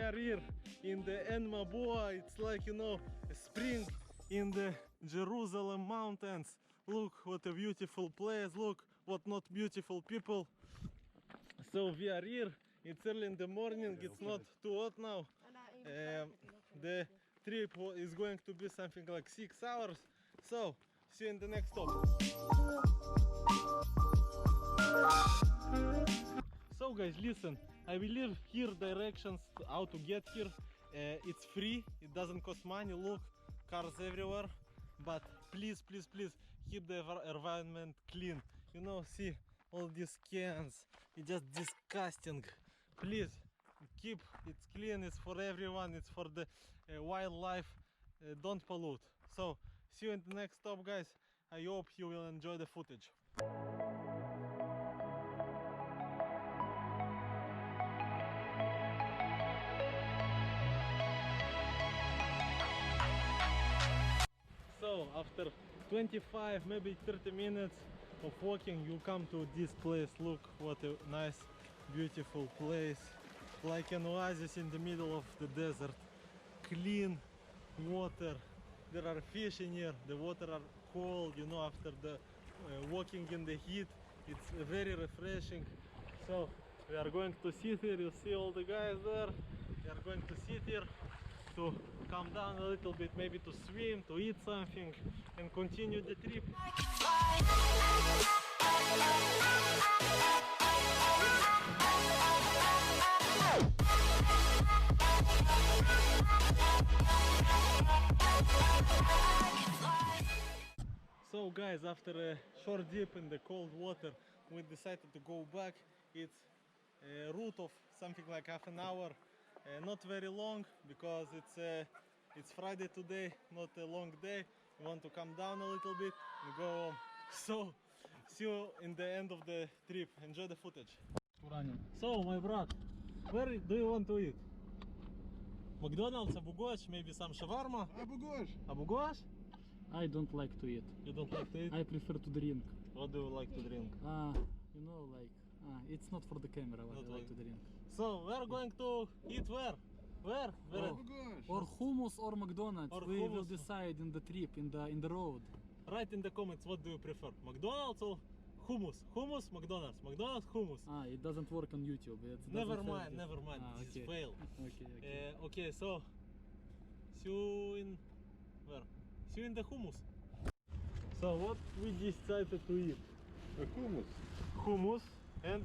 are here in the Enma Boa. It's like, you know, a spring in the Jerusalem mountains. Look what a beautiful place. Look what not beautiful people. So we are here. It's early in the morning. It's not too hot now. The trip is going to be something like 6 hours. So see you in the next stop. So guys, listen, I will leave here directions how to get here. It's free, it doesn't cost money. Look, cars everywhere, but please keep the environment clean. You know, see all these cans, it's just disgusting. Please keep it clean. It's for everyone, it's for the wildlife. Don't pollute. So see you in the next stop, guys. I hope you will enjoy the footage. So after 25, maybe 30 minutes of walking, you come to this place. Look what a nice, beautiful place, like an oasis in the middle of the desert. Clean water, there are fish in here, the water are cold, you know, after the walking in the heat. It's very refreshing. So we are going to sit here. You see all the guys there. We are going to sit here to come down a little bit, maybe to swim, to eat something, and continue the trip. So guys, after a short dip in the cold water, we decided to go back. It's a route of something like half an hour. Not very long, because it's Friday today, not a long day. We want to come down a little bit and go home. So see you in the end of the trip. Enjoy the footage. So my brother, where do you want to eat? McDonald's, Abu Gosh, maybe some shawarma? Abu Gosh. Abu Gosh? I don't like to eat. You don't like to eat? I prefer to drink. What do you like to drink? You know, like, it's not for the camera what Not I like to drink. So we're going to eat where? Where? Abu Gosh. Or hummus or McDonald's. Or we will hummus. decide in the trip, in the road. Write in the comments what do you prefer, McDonald's or hummus? Hummus, McDonald's, McDonald's, hummus. It doesn't work on YouTube. Never mind. This okay. is fail. Okay. Okay, so see you in where? See you in the hummus. So what we decided to eat? Hummus. Hummus and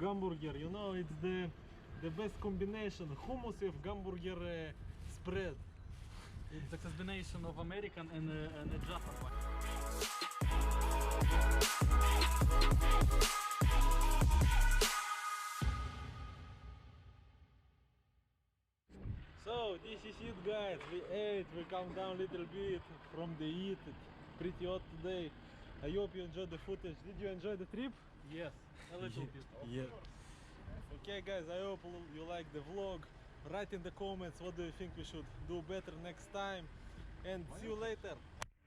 hamburger. You know, it's the best combination. Hummus with hamburger spread. It's a combination of American and a Jaffa. So this is it, guys. We ate, we come down a little bit from the heat. It's pretty hot today. I hope you enjoyed the footage. Did you enjoy the trip? Yes, a little bit. Yeah. Okay guys, I hope you like the vlog. Write in the comments what do you think we should do better next time. And see you later.